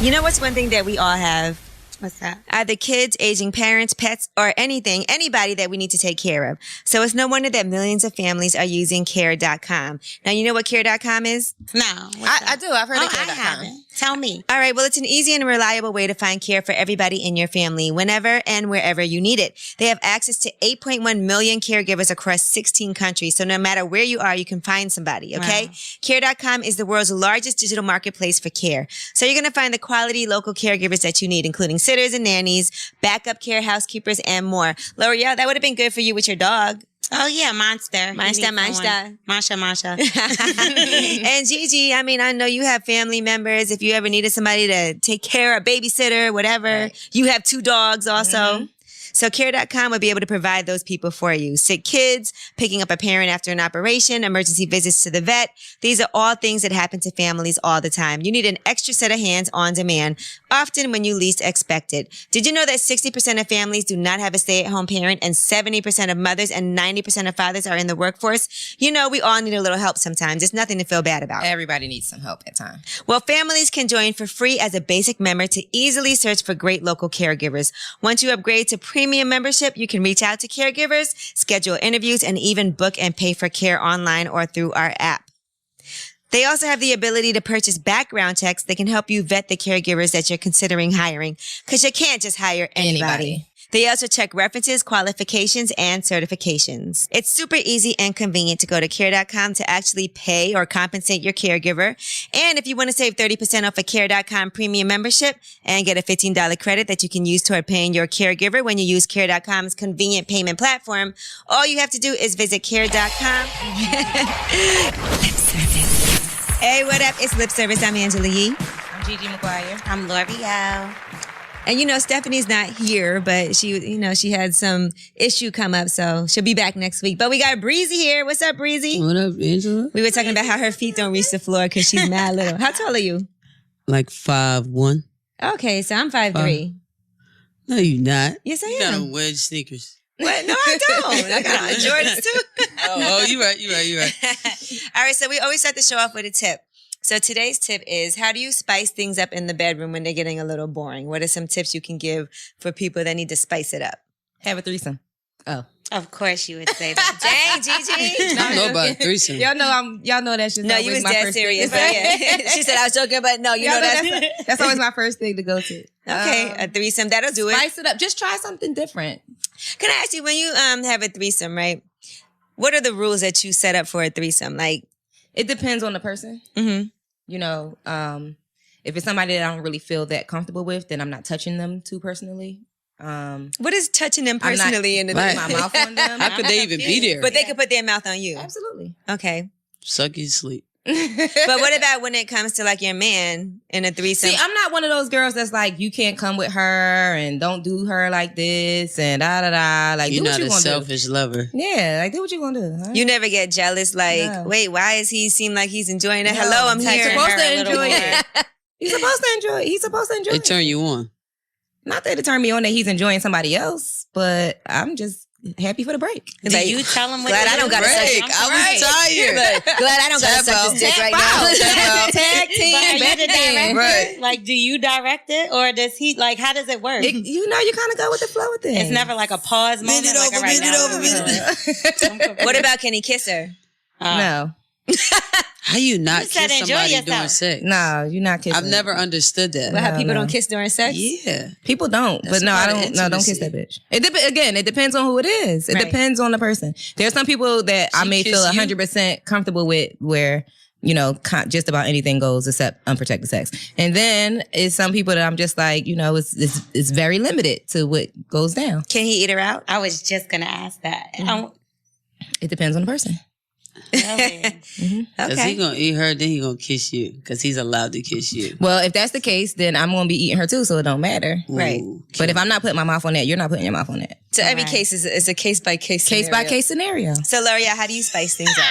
You know what's one thing that we all have? What's that? Either kids, aging parents, pets, or anybody that we need to take care of. So it's no wonder that millions of families are using care.com. Now, you know what care.com is? No. I do. I've heard of care.com. I haven't. Tell me. All right. Well, it's an easy and reliable way to find care for everybody in your family whenever and wherever you need it. They have access to 8.1 million caregivers across 16 countries. So no matter where you are, you can find somebody. Okay. Wow. Care.com is the world's largest digital marketplace for care. So you're going to find the quality local caregivers that you need, including sitters and nannies, backup care housekeepers, and more. L'Oreal, that would have been good for you with your dog. Oh, yeah, Monster. Masha. And Gigi, I mean, I know you have family members. If you ever needed somebody to take care of, babysitter, whatever. Right. You have 2 dogs also. Mm-hmm. So care.com would be able to provide those people for you. Sick kids, picking up a parent after an operation, emergency visits to the vet. These are all things that happen to families all the time. You need an extra set of hands on demand, often when you least expect it. Did you know that 60% of families do not have a stay-at-home parent and 70% of mothers and 90% of fathers are in the workforce? You know, we all need a little help sometimes. It's nothing to feel bad about. Everybody needs some help at times. Well, families can join for free as a basic member to easily search for great local caregivers. Once you upgrade to premium membership, you can reach out to caregivers, schedule interviews, and even book and pay for care online or through our app. They also have the ability to purchase background checks that can help you vet the caregivers that you're considering hiring, because you can't just hire anybody. They also check references, qualifications, and certifications. It's super easy and convenient to go to care.com to actually pay or compensate your caregiver. And if you want to save 30% off a care.com premium membership and get a $15 credit that you can use toward paying your caregiver when you use care.com's convenient payment platform, all you have to do is visit care.com. Lip service. Hey, what up? It's Lip Service. I'm Angela Yee. I'm Gigi McGuire. I'm L'Oreal. And, you know, Stephanie's not here, but she had some issue come up, so she'll be back next week. But we got Bre-Z here. What's up, Bre-Z? What up, Angela? We were talking about how her feet don't reach the floor because she's mad little. How tall are you? Like 5'1". Okay, so I'm 5'3". No, you're not. Yes, I you am. You got on wedge sneakers. What? No, I don't. I got on Jordans, too. Oh, you're right. All right, so we always start the show off with a tip. So today's tip is, how do you spice things up in the bedroom when they're getting a little boring? What are some tips you can give for people that need to spice it up? Have a threesome. Oh. Of course you would say that. Dang, Gigi. I don't know about a threesome. Y'all know that's just no, you was dead serious. Yeah. She said I was joking, but no, you know that's always my first thing to go to. Okay, a threesome, that'll do it. Spice it up. Just try something different. Can I ask you, when you have a threesome, right? What are the rules that you set up for a threesome? Like, it depends on the person. Mm-hmm. You know, if it's somebody that I don't really feel that comfortable with, then I'm not touching them too personally. What is touching them personally in the putting my mouth on them? How could they even be there? But they could put their mouth on you. Absolutely. Okay. Suck you sleep. But what about when it comes to like your man in a threesome? See, I'm not one of those girls that's like, you can't come with her and don't do her like this and da-da-da. Like, you're do what not you a gonna selfish lover. Yeah, like, do what you gonna do. Huh? You never get jealous, like, No. Wait, why is he seem like he's enjoying it? Hello, I'm here. He's supposed to enjoy it. He's supposed to enjoy it. It turn you on. Not that it turned me on that he's enjoying somebody else, but I'm just happy for the break. Do like, you tell him what glad to I don't do? got to suck Break. it. I was tired. Glad I don't got to suck this dick right now. Tag team. But are you the director? Right. Like, do you direct it, or does he? Like, how does it work? You kind of go with the flow with it. It's never like a pause moment. Bend it like, over, all right, bend it over. What about, can he kiss her? No. How you not You said kiss enjoy somebody yourself. during sex? No, you're not kissing. I've never understood that. Well, how people no. don't kiss during sex? Yeah. People don't, That's but no, I part of don't. No, don't kiss intimacy. that bitch. It depends on who it is. It Right. depends on the person. There's some people that I She may feel kiss you? 100% comfortable with, where just about anything goes except unprotected sex. And then it's some people that I'm just like, it's very limited to what goes down. Can he eat her out? I was just gonna ask that. It depends on the person. Really? Because he going to eat her, then he going to kiss you. Because he's allowed to kiss you. Well, if that's the case, then I'm going to be eating her too, so it don't matter. Right. Ooh, But if I'm not putting my mouth on that, you're not putting your mouth on that. So every Right. case is a case-by-case Case by scenario. case scenario. So, L'Oreal, how do you spice things up?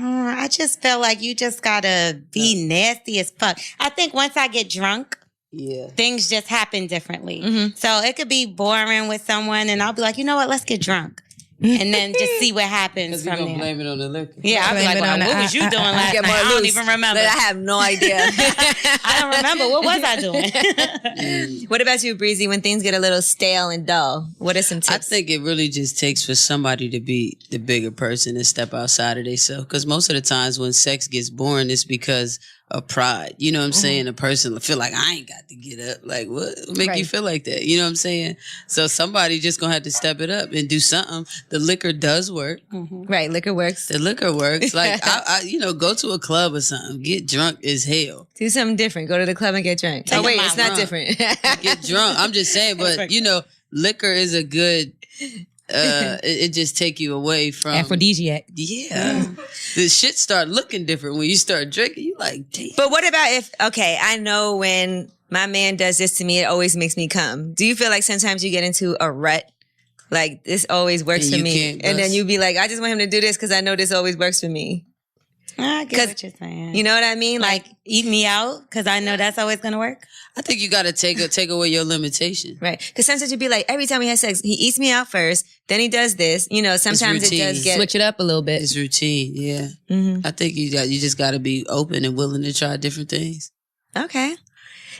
I just feel like you just gotta be nasty as fuck. I think once I get drunk, Yeah. things just happen differently. Mhm. So it could be boring with someone, and I'll be like, you know what? Let's get drunk. and then just see what happens Because we're from going to there. blame it on the liquor. Yeah, I'll be Blame like, it well, on what the- was you doing last Get night? more I don't loose. even remember. I have no idea. I don't remember. What was I doing? What about you, Bre-Z? When things get a little stale and dull, what are some tips? I think it really just takes for somebody to be the bigger person and step outside of themselves. Because most of the times when sex gets boring, it's because of pride. You know what I'm saying? A person feel like, I ain't got to get up. Like, what make you feel like that? You know what I'm saying? So somebody just going to have to step it up and do something. The liquor does work. Right, liquor works. The liquor works. Like, I go to a club or something. Get drunk as hell. Do something different. Go to the club and get drunk. Take Oh, wait, a it's not mile. different. Get drunk. I'm just saying, but, liquor is a good... it just take you away from Aphrodisiac. Yeah. The shit start looking different when you start drinking. You like, damn. But what about I know when my man does this to me, it always makes me come. Do you feel like sometimes you get into a rut? Like, this always works And for you me. can't And then bust? you be like, I just want him to do this because I know this always works for me. I get what you're saying. You know what I mean? like, eat me out because I know that's always going to work. I think you got to take away your limitation. Right. Because sometimes you'd be like, every time we have sex, he eats me out first, then he does this. You know, sometimes it routine. does get... Switch it up a little bit. It's routine, yeah. Mhm. I think you just got to be open and willing to try different things. Okay.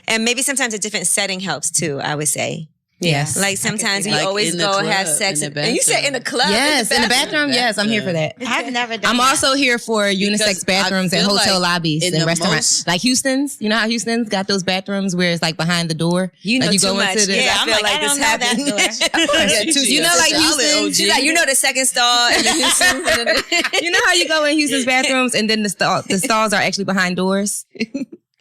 And maybe sometimes a different setting helps too, I would say. Yes. Like sometimes we Like always in the go club, have sex. in the And you said in bathroom. the club? Yes, in the bathroom. Yes, I'm here for that. I've never done I'm that. also here for unisex bathrooms and feel hotel like lobbies in and the restaurants. Like Houston's. You know how Houston's got those bathrooms where it's like behind the door? You know like you too go much. into the, Yeah, I I'm feel like, like I this don't know that happened. door. You know, like Houston. She's like, you know the second stall in the Houston. You know how you go in Houston's bathrooms and then the stalls are actually behind doors?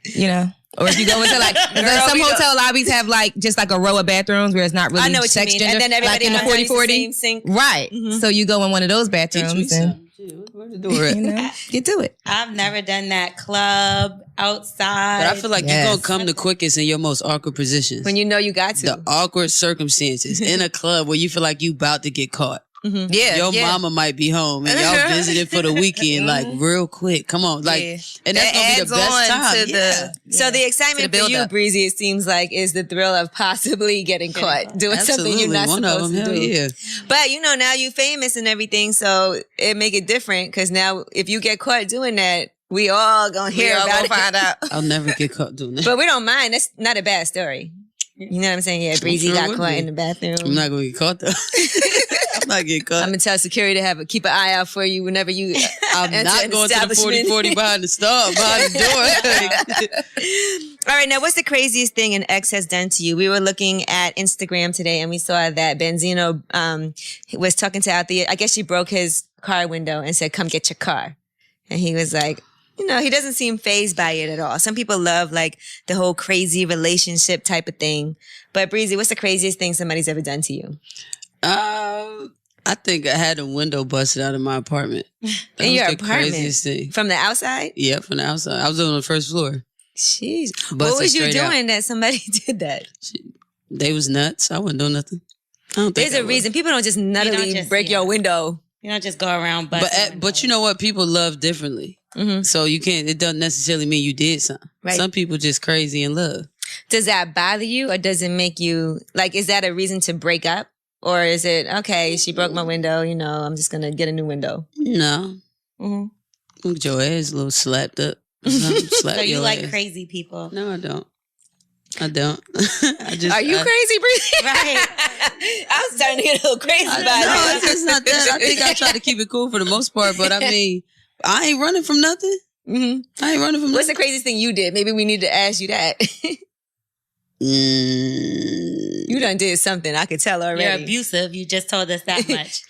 You know? Or if you go into like, some hotel lobbies have like just like a row of bathrooms where it's not really I know what you sex mean. gender. And then everybody like in the comes out, use 40-40. the same sink. Right. So you go in one of those Teach me bathrooms and something. Shit, where the door at? you know, get to it. I've never done that. Club, outside. But I feel like Yes. you're going to come the quickest in your most awkward positions. When you know you got to. The awkward circumstances in a club where you feel like you about to get caught. Yeah. Your yeah. mama might be home and y'all visited for the weekend, like real quick. Come on, like, Yeah. and that's That gonna be adds the best on time. to the- So the excitement To the for you, build-up. Bre-Z, it seems like, is the thrill of possibly getting caught, doing Absolutely, something you're not one of supposed them. to Hell do. yeah. But now you famous and everything, so it make it different because now if you get caught doing that, we all gonna hear We all about gonna it. find out. I'll never get caught doing that. But we don't mind. That's not a bad story. You know what I'm saying? Yeah, Bre-Z sure got would caught be. in the bathroom. I'm not gonna get caught though. I'm not getting caught. I'm gonna tell security to keep an eye out for you whenever you. I'm enter not an going to the establishment. 40-40 behind the stall, behind the door. All right, now what's the craziest thing an ex has done to you? We were looking at Instagram today and we saw that Benzino was talking to I guess she broke his car window and said, "Come get your car," and he was like. He doesn't seem fazed by it at all. Some people love like the whole crazy relationship type of thing. But Bre-Z, what's the craziest thing somebody's ever done to you? I think I had a window busted out of my apartment. That In your was the apartment? craziest thing. From the outside? Yeah, from the outside. I was on the first floor. Jeez. What Busted was you straight out. doing that somebody did that? They was nuts. I wasn't doing nothing. I don't think There's I a was. reason. People don't just nuttily just- break your window. You don't just go around busting. But you know what? People love differently. Mhm. So you can't, it doesn't necessarily mean you did something. Right. Some people just crazy in love. Does that bother you or does it make you, like, is that a reason to break up? Or is it, okay, she broke my window, I'm just going to get a new window? No. Mm-hmm. Get your ass a little slapped up. Slap So you your like ass. crazy people. No, I don't. I don't. I just, Are you crazy, Bre-Z? Right. I was starting to get a little crazy about No, it. it's not that. I think I try to keep it cool for the most part, but I mean, I ain't running from nothing. Mm-hmm. I ain't running from What's the nothing. craziest thing you did? Maybe we need to ask you that. You done did something. I could tell already. You're abusive. You just told us that much.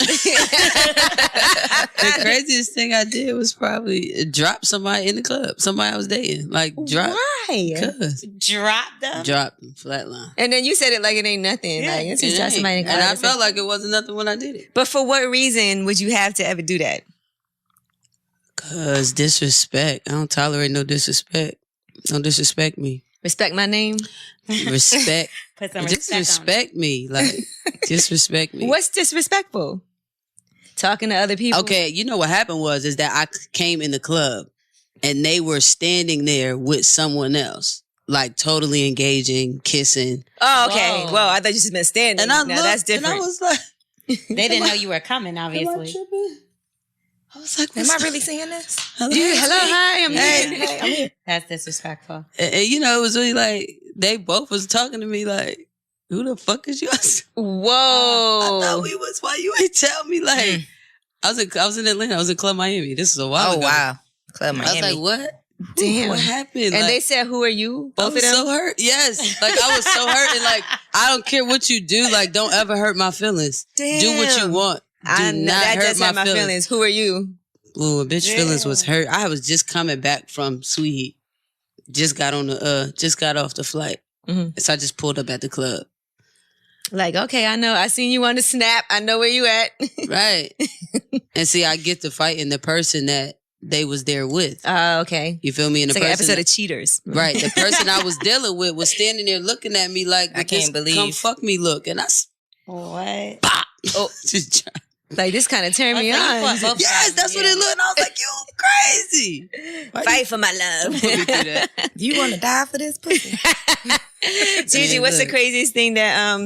The craziest thing I did was probably drop somebody in the club. Somebody I was dating. Like, drop. Why? Cuz. Drop them. Drop them, flatline. And then you said it like it ain't nothing. Yeah, Like it's It just ain't. somebody in the And I club. felt like it wasn't nothing when I did it. But for what reason would you have to ever do that? Cause disrespect. I don't tolerate no disrespect. Don't disrespect me. Respect my name? Respect. Put some Just respect on it. respect me. Like, disrespect me. What's disrespectful? Talking to other people? Okay, you know what happened is that I came in the club and they were standing there with someone else, like totally engaging, kissing. Oh, okay. Whoa. Well, I thought you just been standing. And I now looked that's different. and I was like, They didn't know you were coming, Am I obviously. tripping? I was like, Am I really seeing this? Hello, hi, I'm Yeah. here. here. That's disrespectful. And, you know, it was really like, they both was talking to me like, who the fuck is you? I Whoa. thought we was, why you ain't tell me? Like, I was in Atlanta. I was in Club Miami. This is a while ago. Oh, wow. Club Miami. I was like, what? Damn. What happened? And like, they said, who are you? I Both was of them? so hurt. Yes. Like, I was so hurt. And like, I don't care what you do. Like, don't ever hurt my feelings. Damn. Do what you want. Do I know not that hurt does my have my feelings. Who are you? Ooh, a bitch feelings was hurt. I was just coming back from Sweet Heat. Just got off the flight. Mhm. So I just pulled up at the club. Like, okay, I know. I seen you on the snap. I know where you at. Right. And see, I get to fighting the person that they was there with. Oh, okay. You feel me? And It's the like an person episode of Cheaters. right. The person I was dealing with was standing there looking at me like, I can't believe. come fuck me look. And What? pop. Oh. Just try- Like, this kind of turned me Oh, so you on. fought both yes, sides, that's what yeah. it looked. And I was like, you crazy. Why Fight for my love. you put me through that? You want to die for this pussy? Gigi, Man, what's the look. craziest thing that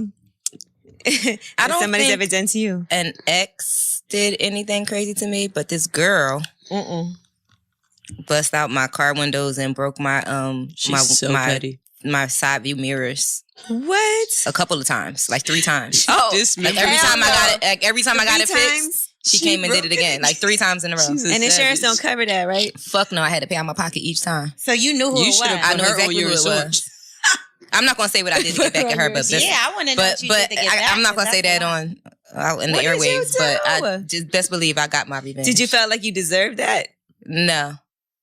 I don't somebody's think ever done to you? an ex did anything crazy to me, but this girl bust out my car windows and broke my She's so petty. my side view mirrors What? a couple of times, like 3 times. Oh, This Like me- every Hell time I no. got it, like every time I got it 3 fixed, times? she came and did it broke again, like 3 times in a row. She's a And insurance savage. don't cover that, right? Fuck no, I had to pay out my pocket each time. So you knew who You it should was. have I know her on exactly your who it insurance. was. I'm not gonna say what I did to get back at her, but Yeah, Yeah, I want to know what you but did to get back. I'm not gonna 'cause say that's that a lot. on out in the What did you airwaves. But do? I just best believe I got my revenge. Did you feel like you deserved that? No.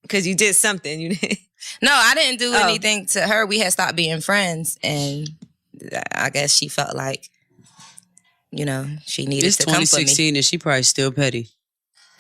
Because you did something. You did. No, I didn't do Oh. anything to her. We had stopped being friends, and I guess she felt like, you know, she needed It's to come for me. 2016 and she probably still petty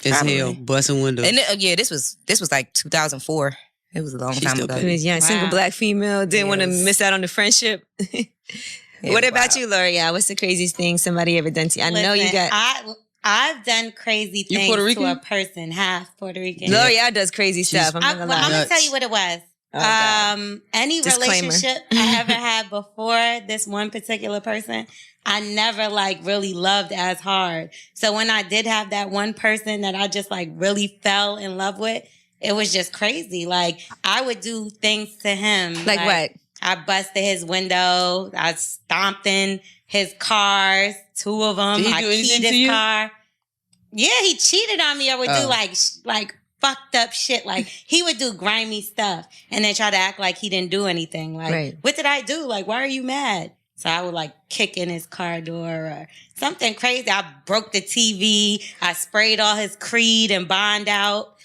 as Probably. hell, busting windows. And yeah, this was like 2004. It was a long She's time still ago. You petty. was young, single Wow. black female. Didn't want to Yes. miss out on the friendship. Yeah, What about wow. you, L'Oreal? What's the craziest thing somebody ever done to you? I know you Listen, got. I've done crazy You things Puerto to Rican? a person, half Puerto Rican. L'Oreal does crazy stuff. I'm not gonna I'm lie. gonna tell you what it was. Oh, God. Any Disclaimer. relationship I ever had before this one particular person, I never like really loved as hard. So when I did have that one person that I just like really fell in love with, it was just crazy. Like I would do things to him. Like what? I busted his window. I stomped in his cars, 2 of them. Did he I do anything keyed to his you? car. Yeah, he cheated on me or would do Oh. like fucked up shit. Like he would do grimy stuff and then try to act like he didn't do anything. Like, Right. what did I do? Like, why are you mad? So I would like kick in his car door or something crazy. I broke the TV. I sprayed all his Creed and Bond out.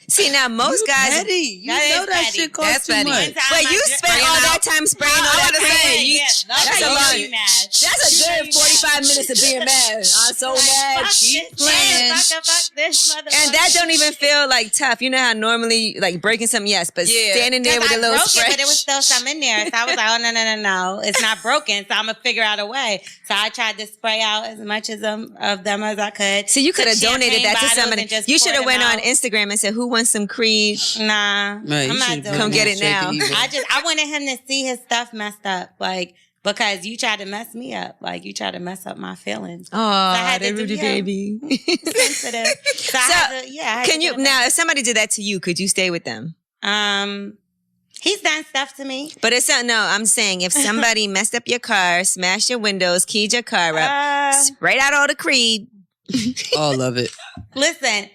See, now most You guys. petty. You That know is that petty. shit costs That's too petty. much. One time Wait, I you just- spent all that time spraying all that paint. Yeah, That's okay, a you lot. know you mad. That's a You know good you 45 mad. minutes of being mad. I'm so Like, mad. fuck Keep this playing. motherfucker, fuck this motherfucker. And that don't even feel like tough. You know how normally like breaking something, yes, but Yeah. standing there with a I little broke spray. it, but it was still some in there. So I was like, oh, no. It's not broken. So I'm going to figure out a way. So I tried to spray out as much of them as I could. So you could have Took donated champagne that to bottles somebody. and just You should have poured went them on out. Instagram and said, "Who wants some Creed?" Nah, Right, you I'm not should've doing Come that. get it now. I wanted him to see his stuff messed up. Like, because you tried to mess me up. Like, you tried to mess up my feelings. Oh, had the to do- Rudy yeah. baby. Sensitive. So I had to, I had Can to you do it. now? If somebody did that to you, could you stay with them? He's done stuff to me. But it's not. No, I'm saying if somebody messed up your car, smashed your windows, keyed your car up, sprayed out all the Creed. All of it. Listen,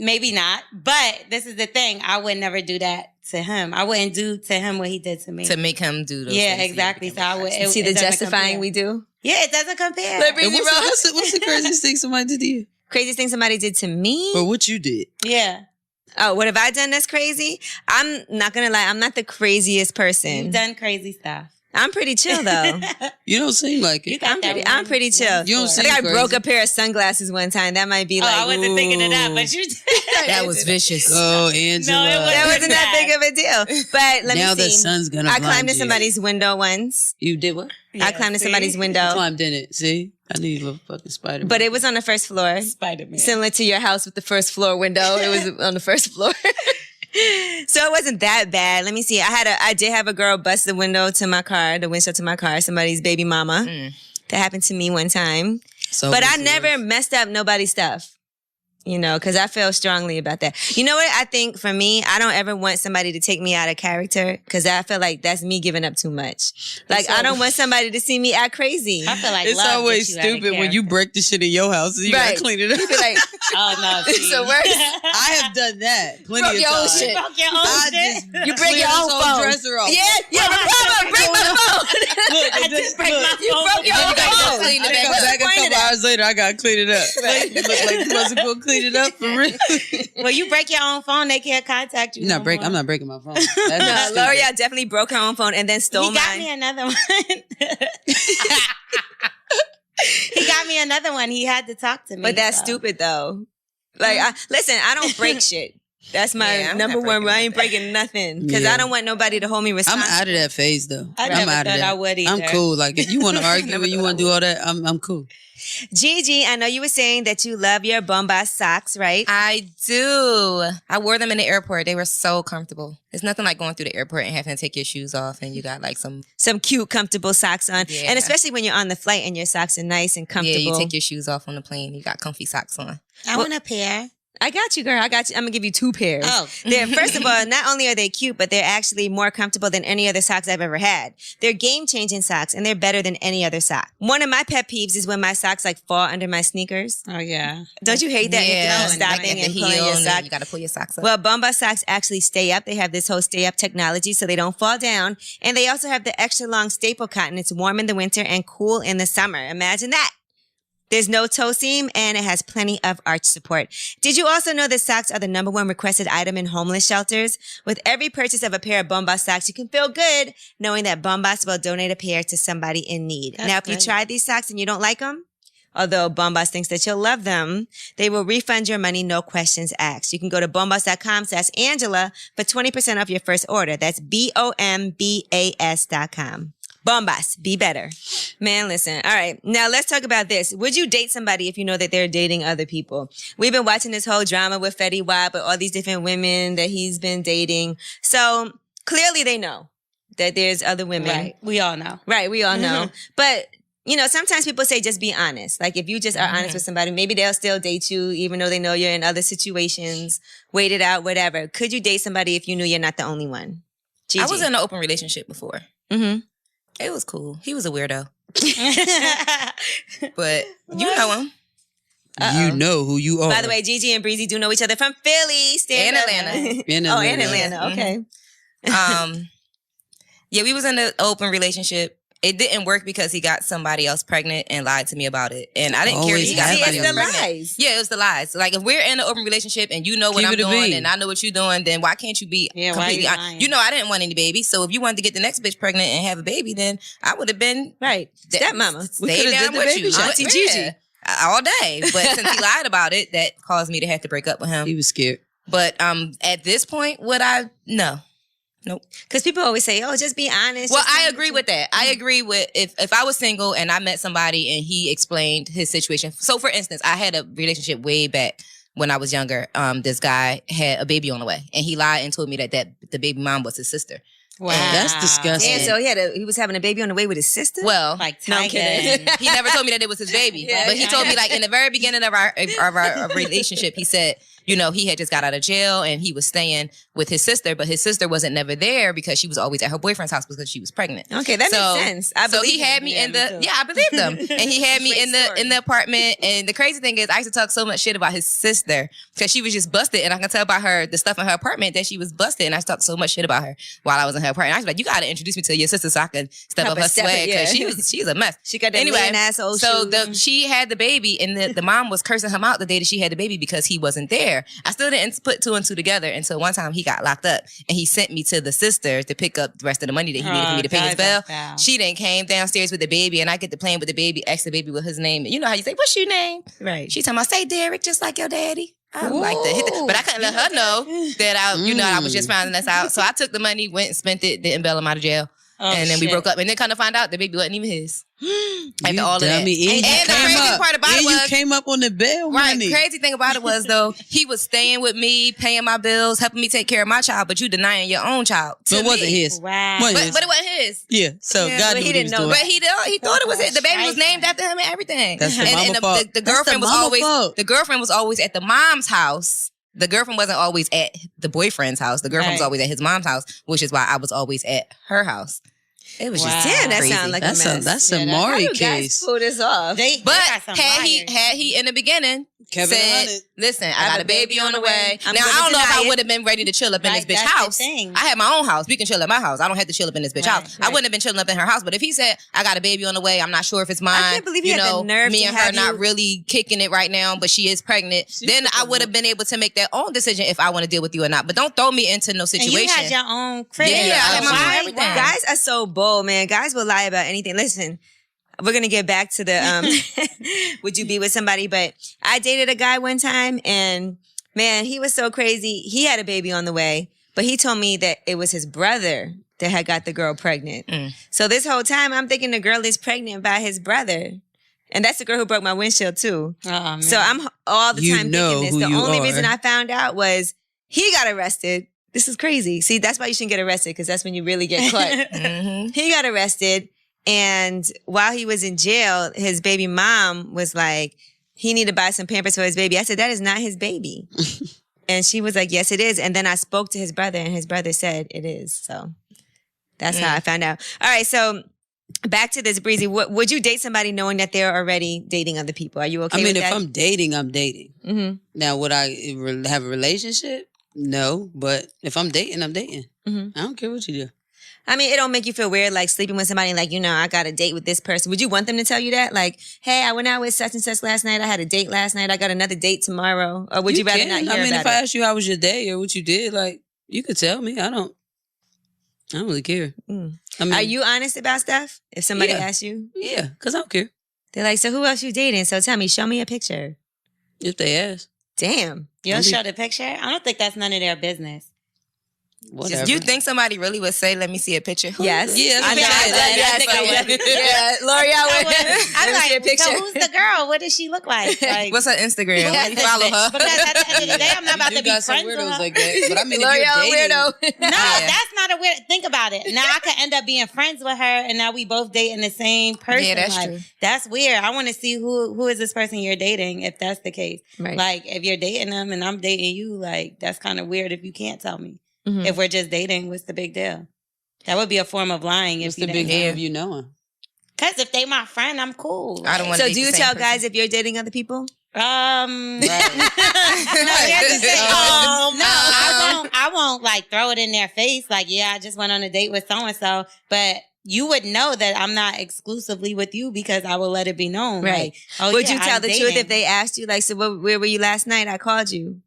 maybe not. But this is the thing. I would never do that to him. I wouldn't do to him what he did to me. To make him do those Yeah, things to you exactly. became So I would. worse. See it the doesn't justifying compare. we do. Yeah, it doesn't compare. Let me- And what's the craziest thing somebody did to you? Craziest thing somebody did to me. Or what you did? Yeah, Oh, what have I done that's crazy? I'm not gonna lie. I'm not the craziest person. you've done crazy stuff. I'm pretty chill though. You don't seem like it. You got I'm pretty chill. You don't I seem think I crazy. broke a pair of sunglasses one time. That might be Oh, like. I wasn't thinking of that, ooh. but you did. That was vicious. Oh, Angela. No, it That wasn't. wasn't that big of a deal. But let now me the see. sun's gonna I blind climbed in you. somebody's window once. You did what? I climbed in somebody's You window, climbed in it. See? I knew you were fucking Spider-Man. but it was on the first floor. Spider-Man. Similar to your house with the first floor window. It was on the first floor. So it wasn't that bad. Let me see. I did have a girl bust the window to my car, the windshield to my car, somebody's baby mama. That happened to me one time. So But I never messed up nobody's stuff. You know, because I feel strongly about that. You know what? I think for me, I don't ever want somebody to take me out of character because I feel like that's me giving up too much. Like, I don't want somebody to see me act crazy. I feel like it's love always gets you out of stupid when you character. break the shit in your house and you gotta clean it up. You be like, Oh no, it's the worst. I have done that plenty Broke of your own times. shit. You broke your own I shit. just You break clear your this own whole phone. dresser off. Yeah, Mama, break my phone. Look, I just break my You phone. broke your Then own you gotta go phone. clean the I back come up. back a Point of couple that. hours later, I gotta clean it up. You look like you wasn't gonna clean it up for real. Well, you break your own phone, they can't contact you. I'm not breaking my phone. That's No, stupid. L'Oreal definitely broke her own phone and then stole He got mine. me another one. He got me another one. He had to talk to me. But that's so. stupid though. Like, listen, I don't break shit. That's my Yeah, I'm number not one. breaking I ain't breaking nothing because Yeah. I don't want nobody to hold me I'm responsible. out of that phase though. I I'm never out of thought that. I would I'm either. cool. Like if you want to argue Never and you thought want to I do all that, I'm cool. Gigi, I know you were saying that you love your Bombas socks, right? I do. I wore them in the airport. They were so comfortable. It's nothing like going through the airport and having to take your shoes off and you got like some. Some cute, comfortable socks on. Yeah. And especially when you're on the flight and your socks are nice and comfortable. Yeah, you take your shoes off on the plane. You got comfy socks on. I want a pair. I got you, girl. I got you. I'm going to give you 2 pairs. Oh. They're, first of all, not only are they cute, but they're actually more comfortable than any other socks I've ever had. They're game-changing socks, and they're better than any other sock. One of my pet peeves is when my socks like fall under my sneakers. Oh, yeah. Don't you hate that? You have to keep like stopping at and the pulling heel, your and then sock. you got to pull your socks up. Well, Bombas socks actually stay up. They have this whole stay up technology so they don't fall down. And they also have the extra long staple cotton. It's warm in the winter and cool in the summer. Imagine that. There's no toe seam and it has plenty of arch support. Did you also know that socks are the #1 requested item in homeless shelters? With every purchase of a pair of Bombas socks, you can feel good knowing that Bombas will donate a pair to somebody in need. That's now, if you great. try these socks and you don't like them, although Bombas thinks that you'll love them, they will refund your money, no questions asked. You can go to bombas.com/Angela for 20% off your first order. That's BOMBAS.com. Bombas, be better. Man, listen. All right. Now let's talk about this. Would you date somebody if you know that they're dating other people? We've been watching this whole drama with Fetty Wap, but all these different women that he's been dating. So clearly they know that there's other women. Right. We all know. Right, we all know. But, you know, sometimes people say just be honest. Like if you just are honest with somebody, maybe they'll still date you even though they know you're in other situations, wait it out, whatever. Could you date somebody if you knew you're not the only one? Gigi. I was in an open relationship before. Mm-hmm. It was cool. He was a weirdo. But you know him. You know who you are. By the way, Gigi and Bre-Z do know each other from Philly. Stand And up. Atlanta. In Oh, and Atlanta. Atlanta. Okay. Yeah, we was in an open relationship. It didn't work because he got somebody else pregnant and lied to me about it. And I didn't care if Always he got See, somebody it's else the pregnant. lies. Yeah, it was the lies. Like if we're in an open relationship and you know what Keep I'm it a doing bean. and I know what you're doing, then why can't you be Yeah, why completely you honest? lying? You know I didn't want any babies. So if you wanted to get the next bitch pregnant and have a baby, then I would have been Right. Stepmama. stay coulda down did the with baby you. shower. Auntie Yeah. Gigi. All day. But since he lied about it, that caused me to have to break up with him. He was scared. But at this point, would I? No. Nope. Because people always say, oh, just be honest. Well, Just tell I me agree the with that. I agree with if I was single and I met somebody and he explained his situation. So, for instance, I had a relationship way back when I was younger. This guy had a baby on the way, and he lied and told me that the baby mom was his sister. Wow. That's disgusting. Damn, so he was having a baby on the way with his sister? Well, Like No, I'm kidding. Tiger. he never told me that it was his baby, Yeah, but he told me like in the very beginning of our relationship, he said, you know, he had just got out of jail and he was staying with his sister, but his sister wasn't never there because she was always at her boyfriend's house because she was pregnant. Okay, that So- makes sense. I So believe he had him. me Yeah, in the too. I believed him, and he had me Great in the story. apartment. And the crazy thing is, I used to talk so much shit about his sister because she was just busted, and I can tell by her the stuff in her apartment that she was busted. And I talked so much shit about her while I was in her apartment. I was like, you got to introduce me to your sister so I can step Help up her her step it, swag because yeah. she's a mess. She got that Anyway, anyway, asshole So shoes. she had the baby, and the mom was cursing him out the day that she had the baby because he wasn't there. I still didn't put 2 and 2 together until one time he got locked up, and he sent me to the sister to pick up the rest of the money that he needed for me to pay his bill. Wow. She then came downstairs with the baby, and I get to playing with the baby, ask the baby what his name. You know how you say, "What's your name?" Right. She told me, "Say Derek, just like your daddy." I like to hit but I couldn't let her know that I was just finding this out. So I took the money, went and spent it, didn't bail him out of jail. Oh, And then we shit. broke up. And then kind of find out the baby wasn't even his. After all of that. And the crazy part about it was, you came up on the bail money. Crazy thing about it was though, he was staying with me, paying my bills, helping me take care of my child, but you denying your own child. But it wasn't his. Wow. But it wasn't his. Yeah. So God knew he didn't know. doing. But he thought it was it. The baby was named after him and everything. That's the mama fault. The girlfriend was mama always fault. the girlfriend was always at the mom's house. The girlfriend wasn't always at the boyfriend's house. The girlfriend was always at his mom's house, which is why I was always at her house. It was just Damn, that crazy. sounds like a mess. That's a Maury How you guys case. pull this off? But had he in the beginning Kevin said, Hunnit. "Listen, I got a baby on the way." I'm Now gonna I don't know if deny I it. would have been ready to chill up in this Right, bitch that's the house. thing. I had my own house. We can chill at my house. I don't have to chill up in this bitch Right, house. I right. wouldn't have been chilling up in her house. But if he said, "I got a baby on the way. I'm not sure if it's mine." can't believe he you had the know, nerve me to and her have not you- really kicking it right now, but she is pregnant. Then I would have been able to make that own decision if I want to deal with you or not. But don't throw me into no And situation. you had your own crib. Yeah, I had my own Why? everything. Why? Guys are so bold, man. Guys will lie about anything. Listen, we're gonna get back to the would you be with somebody? But I dated a guy one time, and man, he was so crazy. He had a baby on the way, but he told me that it was his brother that had got the girl pregnant. So this whole time, I'm thinking the girl is pregnant by his brother, and that's the girl who broke my windshield too. Oh, man. So I'm all the You time know thinking who this. The you only are. reason I found out was he got arrested. This is crazy. See, that's why you shouldn't get arrested, because that's when you really get caught. Mhm. He got arrested, and while he was in jail, his baby mom was like, he needed to buy some Pampers for his baby. I said, that is not his baby. And she was like, yes, it is. And then I spoke to his brother, and his brother said it is. So that's how I found out. All right, so back to this, Bre-Z. Would you date somebody knowing that they're already dating other people? Are you okay I mean, with if that? I'm dating, I'm dating. Mm-hmm. Now, would I have a relationship? No, but if I'm dating, I'm dating. Mhm. I don't care what you do. I mean, it don't make you feel weird, like sleeping with somebody, like, I got a date with this person. Would you want them to tell you that? Like, hey, I went out with such and such last night. I had a date last night. I got another date tomorrow. Or would you rather can. not hear I mean, about if I it? ask you how was your day or what you did, like, you could tell me. I don't really care. Mm. I mean, Are you honest about stuff? If somebody Yeah. asks you? Yeah, because I don't care They're like, so who else you dating? So tell me, show me a picture. if they ask. Damn. You'll show the picture? I don't think that's none of their business. Whatever. You think somebody really would say, "Let me see a picture"? Yes. Yeah, I know. I think I would. Yeah, L'Oreal would. I'm Let me see a like, picture. so who's the girl? What does she look like? Like, What's her Instagram? Let me follow her. because at the end of the day, I'm not about You to be got some friends with weirdos her. like that. But I mean, if L'Oreal you're dating, weirdo. No, Yeah. that's not a weird. Think about it. Now I could end up being friends with her, and now we both dating the same person. Yeah, that's like, true. That's weird. I want to see who is this person you're dating. If that's the case, Right. like if you're dating them and I'm dating you, like that's kind of weird. If you can't tell me, Mhm. if we're just dating, what's the big deal? That would be a form of lying. what's If you the big didn't deal know. of you knowing? Because if they my friend, I'm cool. I don't want. So do you tell guys if you're dating other people? No, Right. here's the thing. Um, I won't like throw it in their face. Like, yeah, I just went on a date with so and so, but you would know that I'm not exclusively with you because I will let it be known. Right. Like, oh, Would yeah, you tell I'm the dating. truth if they asked you, like, so where were you last night? I called you.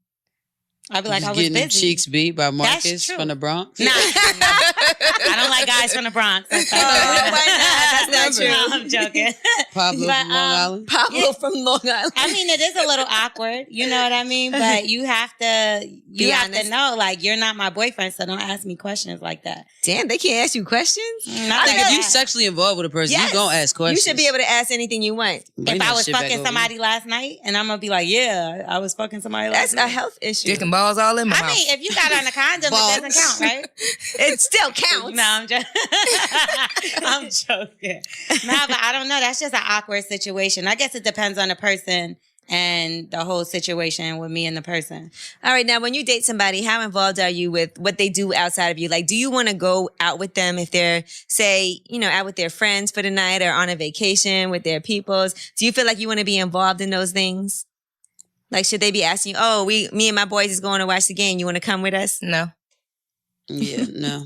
I'd be like, Just I was getting them busy. cheeks beat by Marcus true. from the Bronx. Nah, I don't like guys from the Bronx. That's Oh, why not? That's not No, true. I'm joking. Pablo But, from Long Island. Pablo Yeah. from Long Island. I mean, it is a little awkward, you know what I mean? But you have to Be have honest. to know, like, you're not my boyfriend, so don't ask me questions like that. Damn, they can't ask you questions? Not I think like if you that. sexually involved with a person, Yes. you gonna ask You questions. should be able to ask anything you want. Bring If that I was shit back fucking over somebody last night, and I'm gonna be like, yeah, I was fucking somebody That's last night. a health issue. Dick and balls all in my I mouth. mean, if you got on a condom, Balls. it doesn't count, right? It still counts. No, I'm joking. I'm joking. Nah, but I don't know. That's just an awkward situation. I guess it depends on the person and the whole situation with me and the person. All right, now when you date somebody, how involved are you with what they do outside of you? Like, do you want to go out with them if they're, say, out with their friends for the night or on a vacation with their peoples? Do you feel like you want to be involved in those things? Like, should they be asking you, oh, me and my boys is going to watch the game. You want to come with us? No. Yeah, no.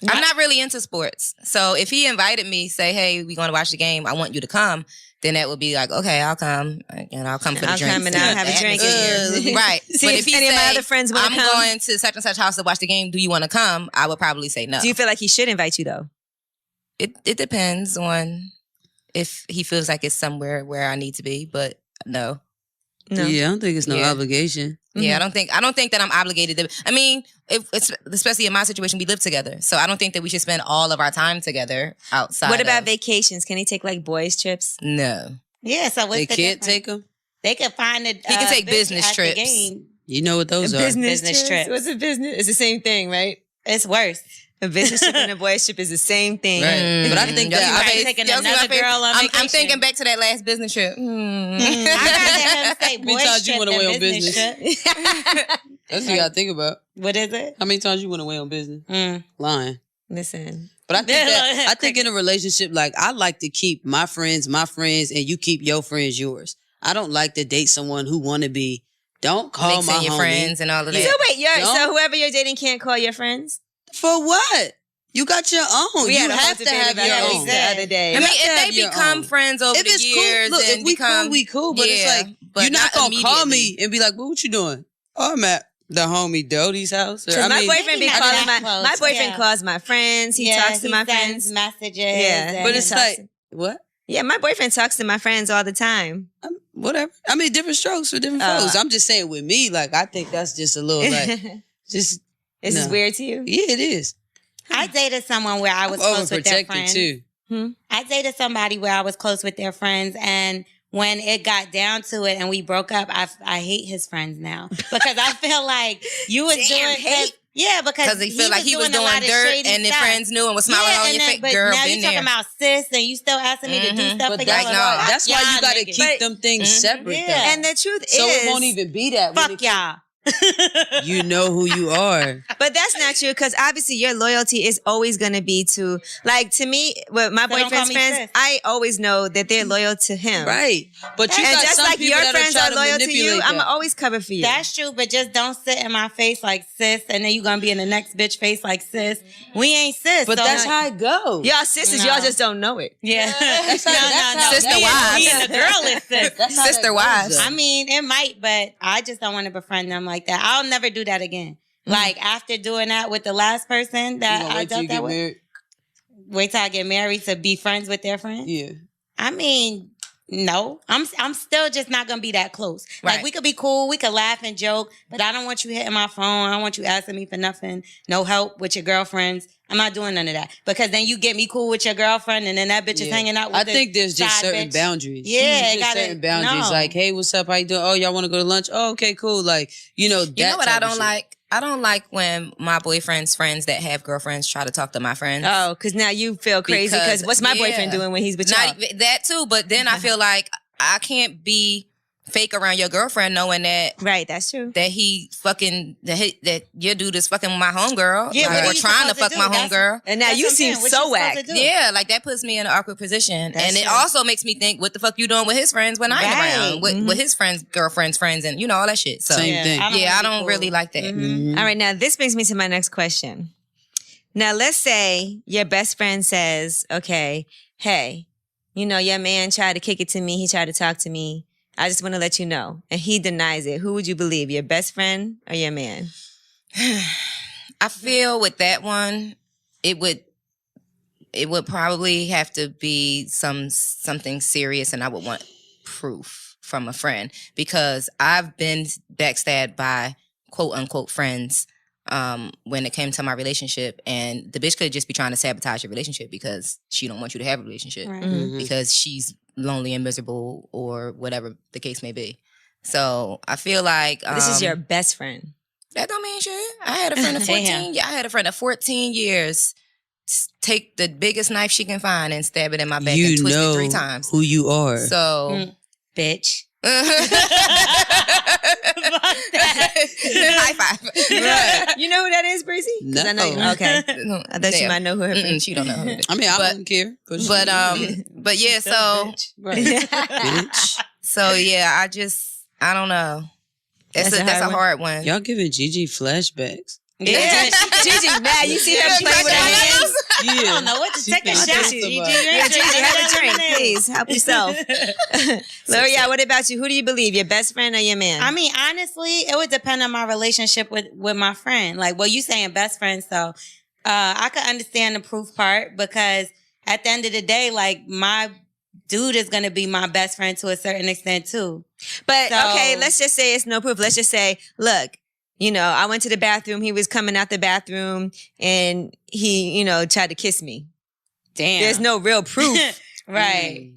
I'm not really into sports. So if he invited me, say, hey, we're going to watch the game, I want you to come, then that would be like, okay, I'll come. And I'll come for the I'll drinks. come and I'll have a drink in here. Right. See But if if he any of my say, other friends want I'm to come. going to such and such house to watch the game, do you want to come? I would probably say no. Do you feel like he should invite you, though? It depends on if he feels like it's somewhere where I need to be, but no. No. Yeah, I don't think it's no Yeah. obligation. Yeah, I don't think that I'm obligated to. I mean, especially in my situation, we live together, so I don't think that we should spend all of our time together outside. What about vacations? Can he take like boys trips? No. Yeah, so what's They the can't difference? take them. They can find it. He can take bitch business at the trips. game. You know what those are? Business trips. What's a business? It's the same thing, right? It's worse. A business trip and a boys trip is the same thing. Right. But I think Y'all that see my face? taking Y'all see my another face? girl on I'm vacation. thinking back to that last business trip. I'd rather him say How many boys times you trip went than away on business business? trip. that's what you gotta think about. What is it? How many times you went away on business? Mm. Lying. Listen. But I think in a relationship, like I like to keep my friends, and you keep your friends yours. I don't like to date someone who want to be. Don't call Mixing my your homie. friends and all of that. So wait, Don't. so whoever you're dating can't call your friends? For what? You got your own. We You had a whole have to debate have about your that own. the other day. I mean, have to have if they your become own. friends over If the it's years, cool, look, and if we become, cool, we cool. But it's like but you're not gonna call immediately. me and be like, "Well, what you doing?" Oh, I'm at the homie Doty's house. Because my boyfriend be maybe not calling that my close, boyfriend yeah. calls my friends. He talks to my sends friends. messages. Yeah, But and- it's talks like to- what? Yeah, my boyfriend talks to my friends all the time. Whatever. I mean, different strokes for different folks. I'm just saying with me, like I think that's just a little like just. This is no. weird to you? Yeah, it is. I dated someone where I was I'm close with their overprotected friends. too. I dated somebody where I was close with their friends, and when it got down to it and we broke up, I hate his friends now because I feel like you was doing hate? Yeah, because he feel like he was a doing lot of dirt shady and the stuff. friends knew and was smiling Yeah, on and your then- face. but Girl, now been you there. talking about sis, and you still asking me to do stuff But for that's, y'all. that's why you got to niggas. keep them things separate. Yeah. Though. And the truth So is, it won't even be that. when Fuck y'all. You know who you are. but that's not true because obviously your loyalty is always going to be to, like, to me, with my So don't call boyfriend's me friends, sis. I always know that they're loyal to him. Right. But you And got just some like people your that'll friends try are to loyal to you, manipulate I'm that. always cover for you. That's true, but just don't sit in my face like sis, and then you gonna be in the next bitch face like sis. We ain't sis. But so that's like- how it goes. Y'all sisters, No. y'all just don't know it. Yeah. That's how- Sister Me and- wives. Me and the girl is sis. That's how Sister that goes, wives. though. I mean, it might, but I just don't want to befriend them like that. I'll never do that again. Like after doing that with the last person You that gonna I wait till you dealt that get with, married? wait till I get married to be friends with their friends. Yeah. I mean, no, I'm still just not gonna be that close. Like Right. we could be cool, we could laugh and joke, but I don't want you hitting my phone. I don't want you asking me for nothing. No help with your girlfriends. I'm not doing none of that because then you get me cool with your girlfriend, and then that bitch is Yeah. hanging out with. I the think there's just side certain bitch. boundaries. Yeah, There's it just gotta- certain boundaries. no. Like, hey, what's up? How you doing? Oh, y'all want to go to lunch? Oh, okay, cool. Like, You know what I type of don't shit. like? I don't like when my boyfriend's friends that have girlfriends try to talk to my friends. Oh, because now you feel crazy because what's my boyfriend yeah. doing when he's with y'all? Not even that too, but then I feel like I can't be fake around your girlfriend knowing that Right, that's true. he fucking that your dude is fucking my homegirl, Yeah, what like, are or you trying to supposed fuck to my do? That's- homegirl. And now That's you what I'm seem saying. What so you supposed whack. to do? Yeah, like that puts me in an awkward position, That's and it true. also makes me think, what the fuck you doing with his friends when I ain't Right. around, with his friends, girlfriends, friends, and all that shit. So Same thing. I wanna be don't cool. really like that. Mhm. All right, now this brings me to my next question. Now, let's say your best friend says, okay, hey, your man tried to kick it to me. He tried to talk to me. I just want to let you know. And he denies it. Who would you believe, your best friend or your man? I feel with that one, it would probably have to be something serious, and I would want proof from a friend, because I've been backstabbed by quote unquote friends when it came to my relationship, and the bitch could just be trying to sabotage your relationship because she don't want you to have a relationship, Right. Mhm. because she's lonely and miserable or whatever the case may be. So I feel like This is your best friend. that don't mean shit. I had a friend of 14. Yeah, I had a friend of 14 years take the biggest knife she can find and stab it in my back and You twist it know 3 times. who you are. So Bitch. high five. Right. You know who that is, Bre-Z? 'Cause I know you. No. Okay. I thought you might know who her friend She don't know who it is. I mean, I But- don't care. But yeah, Right. Bitch. so yeah, I don't know. That's That's a hard one. Y'all giving Gigi flashbacks. Yeah, Gigi mad. You see her Yeah, playing with her Gigi, hands? Yeah. I don't know what to She take a finna shot. say Gigi, somebody. Yeah, Gigi, have a drink, please. Help yourself. L'Oreal, what about you? Who do you believe, your best friend or your man? I mean, honestly, it would depend on my relationship with my friend. Like, well, you saying best friend, so I could understand the proof part, because at the end of the day, like, my dude is going to be my best friend to a certain extent too. But So- okay, let's just say it's no proof. Let's just say, look, I went to the bathroom. He was coming out the bathroom and he, tried to kiss me. Damn. There's no real proof. Right.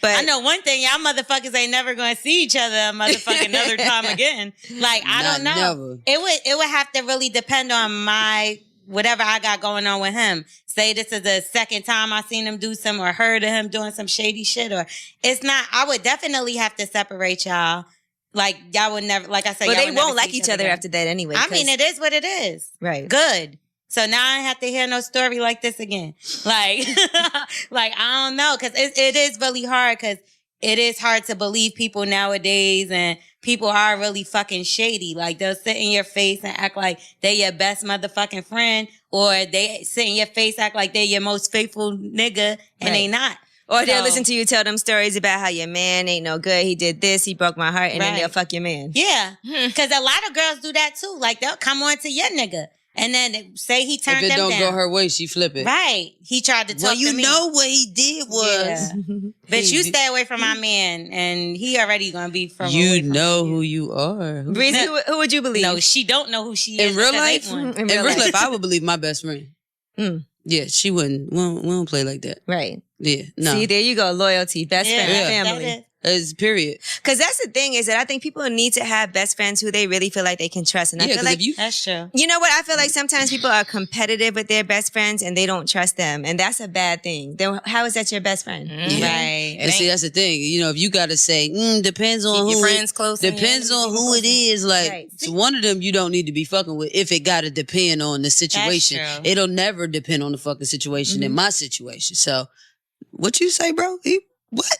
But I know one thing, y'all motherfuckers ain't never gonna see each other a motherfucking another time again. Like, I don't know. Never. It would have to really depend on my whatever I got going on with him. Say this is the second time I seen him do some or heard of him doing some shady shit, or it's not. I would definitely have to separate y'all. Like, y'all would never, like I said, But y'all they would never won't like see each other again. after that anyway. I mean, it is what it is. Right. Good. So now I have to hear no story like this again. Like, like I don't know, because it is really hard, because it is hard to believe people nowadays, and people are really fucking shady. Like, they'll sit in your face and act like they're your best motherfucking friend, or they sit in your face, act like they're your most faithful nigga, and they not. Or they'll So- listen to you tell them stories about how your man ain't no good. He did this. He broke my heart. And then Right. they'll fuck your man. Yeah, because a lot of girls do that too. Like, they'll come on to your nigga, and then say he turned If it them don't down. go her way, she flip it. Right. He tried to talk Well, to you me. know what he did was. Yeah. Bitch, you stay away from my man, and he already gonna be from away You from know you. who you are. Bre-Z, who would you believe? No, she don't know who she is. In real because life, they won. In in real real life. life, I would believe my best friend. Mm. Yeah, she wouldn't. We don't play like that. Right. Yeah, no. See, there you go. Loyalty. Best friend. Yeah. Family. That is- It's period. Because that's the thing is that I think people need to have best friends who they really feel like they can trust. And I Yeah, feel because like, if you That's true. you know what? I feel like sometimes people are competitive with their best friends and they don't trust them. And that's a bad thing. Then how is that your best friend? Yeah. Right. And see, that's the thing. If you got to say, depends on Keep who your friends close. and depends your on who it is. Like, Right. so one of them you don't need to be fucking with if it got to depend on the situation. true. It'll never depend on the fucking situation in my situation. So, what you say, bro? What?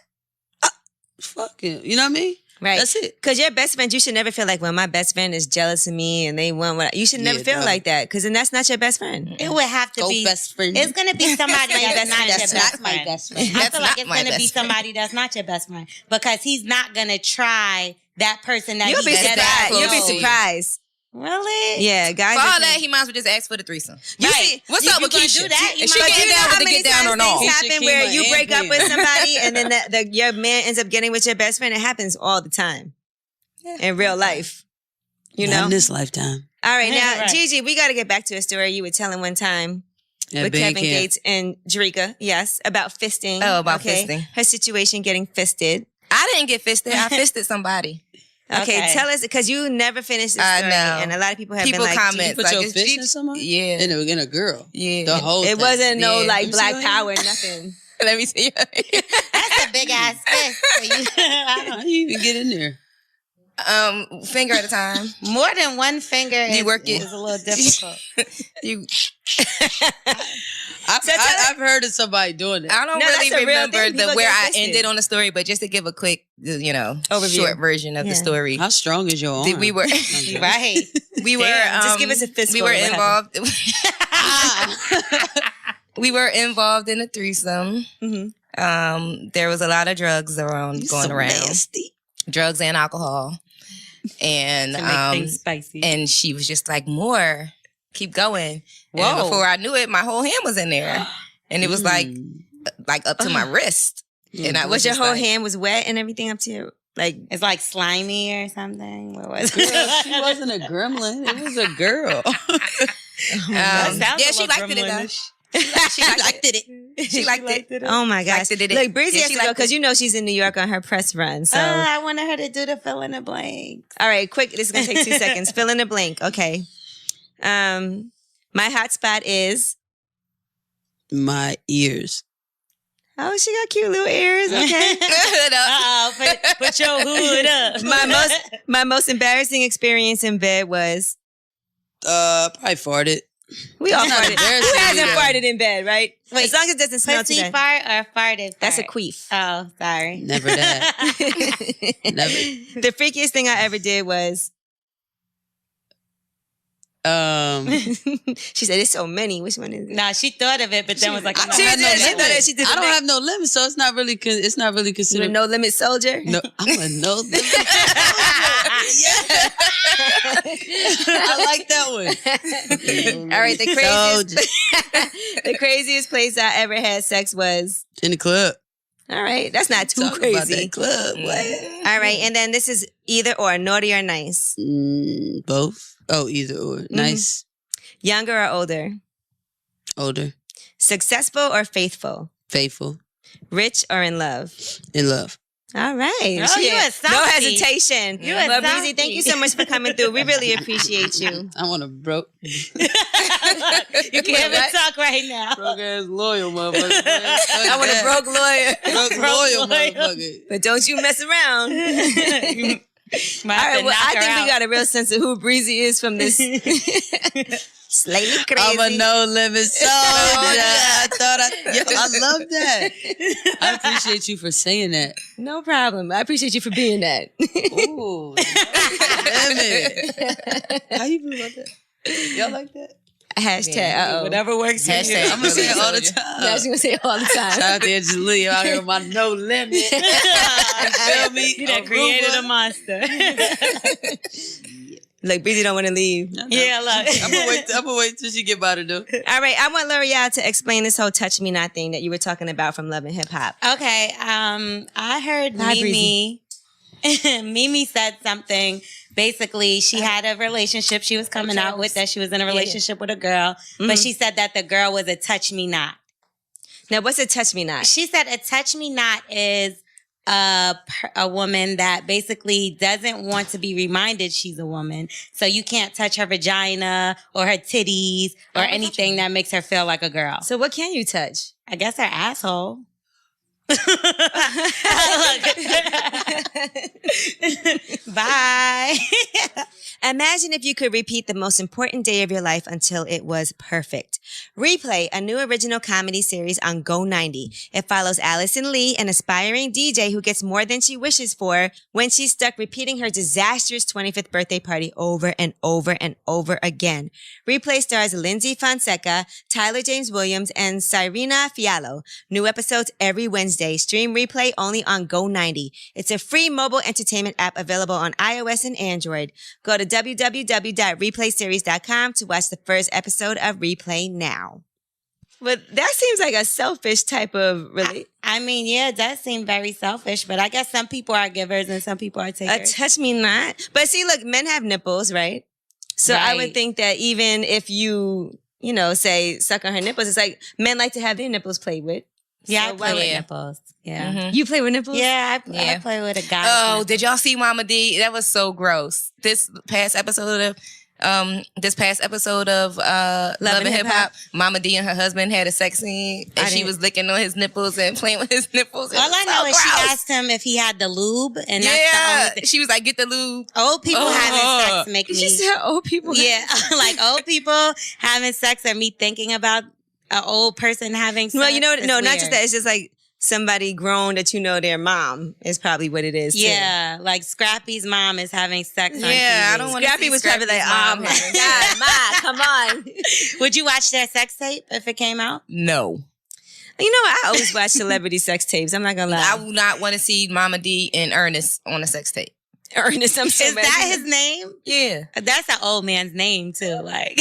Fuck him. You know what I mean? Right. That's it. Because your best friend, you should never feel like, well, my best friend is jealous of me and they want what you should never Yeah, feel no. like that. Because then that's not your best friend. It would have to Go be. best friend. It's gonna be somebody That's that's not your that's best not friend. my best friend. I That's feel like not it's my gonna be best friend. somebody that's not your best friend, because he's not gonna try that person that You'll he be dead surprised. ass You'll be knows. surprised. Really? Yeah, guys. For all just- that, he might as well just ask for the threesome. You Right. see, What's If up you with gonna Keisha? do that, you Is she might- But getting you know down how with the many get down or times no? things Keisha, happen where Kima, you and break up Pam. with somebody and then your man ends up getting with your best friend? It happens all the time in real life. You Not know? in this lifetime. All right, now, Right. Gigi, we got to get back to a story you were telling one time At with band Kevin camp. Gates and Jerika. Yes, about fisting. Oh, about fisting. Her situation getting fisted. I didn't get fisted. I fisted somebody. Okay, Okay. tell us, because you never finished the I story. know. And a lot of people have People been like, comment. Put Like, your it's fist Gigi- in somebody? Yeah. In a girl. Yeah. The whole it thing. wasn't no Yeah. like Let me black see power, nothing. Let me see. That's a big ass fist for you. How you even get in there? Finger at a time. More than one finger You is, work it. is a little difficult. You. I've heard of somebody doing that. I don't No, really that's a real remember thing. People where get I fisted. ended on the story, but just to give a quick, Overview. short version of Yeah. the story. How strong is your arm? We were, Right. we were, Damn, just give us a fistful we were of what involved. We were involved in a threesome. Mhm. There was a lot of drugs around You going so around, nasty. drugs and alcohol, and To make things spicy. and she was just like, more, keep going. And Whoa. before I knew it, my whole hand was in there, and it was like up to my wrist. And I Was was your just whole like, hand was wet and everything up to your, like, It's like slimy or something. What was Girl, it? she wasn't a gremlin. It was a girl. That sounds yeah, a she little liked it though. gremlin-ish. She liked it. She liked it. oh my gosh. Liked it. Look, Bre-Z Yeah, has she to go liked because it. you know she's in New York on her press run. So, I wanted her to do the fill in the blanks. all right, quick. This is going to take 2 seconds. Fill in the blank. Okay. My hot spot is, My ears. oh, she got cute little ears. Okay. Uh-oh, put your hood up. my most embarrassing experience in bed was, Probably farted. we all It's not farted. Who embarrassing hasn't either. farted in bed, right? Wait, as long as it doesn't smell too Pussy bad. fart or farted That's a fart? queef. Oh, sorry. Never that. Never. The freakiest thing I ever did was, she said, "There's so many. Which one is it?" Nah, she thought of it, but then was like, I I'm don't not have no did- she gonna do thought it. that she did I the don't next- have no limits, so it's not really. It's not really You a considered. no limit soldier. No, I'm a no limit. Yeah. I like that one. All right, the craziest, Soldier. the craziest place I ever had sex was, In the club. All right. That's not too Talk about crazy. that club. What? All right. And then this is either or, naughty or nice. Both. Oh, either or. Nice. Younger or older. Older. Successful or faithful. Faithful. Rich or in love. In love. All right. Oh, you a No softie. hesitation. You a Well, Bre-Z, softie. thank you so much for coming through. We really appreciate you. I want a broke You can't even talk right now. ass loyal motherfucker. I want a broke lawyer. broke loyal motherfucker. But don't you mess around. All Might have right, to well, knock I her think we out. got a real sense of who Bre-Z is from this slightly crazy. I'm a no limit soldier. I love that. I appreciate you for saying that. No problem. I appreciate you for being that. Ooh, limit. How you feel about that? Y'all like that? Hashtag, uh-oh. Whatever works for you. Hashtag. I'm gonna say it all the time. Yeah, she's going to say it all the Shout time. out to Angelia out here with my no limit. You feel me? You done created a monster. Like, Bre-Z don't want to leave. Yeah, look. I'm gonna wait till she get by the door. All right, I want L'Oreal to explain this whole touch me not thing that you were talking about from Love and Hip Hop. Okay, I heard Hi, Mimi. Mimi said something. Basically, she had a relationship she was coming out with, that she was in a relationship with a girl, but she said that the girl was a touch me not. Now, what's a touch me not? She said a touch me not is a woman that basically doesn't want to be reminded she's a woman. So you can't touch her vagina or her titties or anything that makes her feel like a girl. So what can you touch? I guess her asshole. Bye. Imagine if you could repeat the most important day of your life until it was perfect. Replay, a new original comedy series on Go 90. It follows Allison Lee, an aspiring DJ who gets more than she wishes for when she's stuck repeating her disastrous 25th birthday party over and over and over again. Replay stars Lindsay Fonseca, Tyler James Williams, and Cyrena Fiallo. New episodes every Wednesday. Stream Replay only on Go 90. It's a free mobile entertainment app available on iOS and Android. Go to www.replayseries.com to watch the first episode of Replay now. But that seems like a selfish type of I mean, yeah, it does seem very selfish, but I guess some people are givers and some people are a takers. touch me not. But see, look, men have nipples, right? So I would Right. think that even if you say suck on her nipples, it's like men like to have their nipples played with. Yeah, So I play why- with Yeah. nipples. Yeah. Mhm. You play with nipples? Yeah, I Yeah. play with a guy. Oh, did y'all see Mama D? That was so gross. This past episode of Love and Hip Hop, Mama D and her husband had a sex scene, and she was licking on his nipples and playing with his nipples. It All was I so know is she gross. asked him if he had the lube, and that's the Yeah, only thing. she was like, "Get the lube." Old people having sex make She me. said old people. Yeah, like old people having sex or me thinking about an old person having sex. Well, it's not just weird. that. It's just like somebody grown that you know their mom is probably what it is. too. Yeah, like Scrappy's mom is having sex on Yeah, TV. I don't want to. Scrappy was probably like, Scrappy's oh mom my having God, Ma, come on. Would you watch their sex tape if it came out? No, I always watch celebrity sex tapes. I'm not going to lie. I would not want to see Mama D and Ernest on a sex tape. Ernest, I'm so Is mad. that his name? Yeah, That's an old man's name too. Like,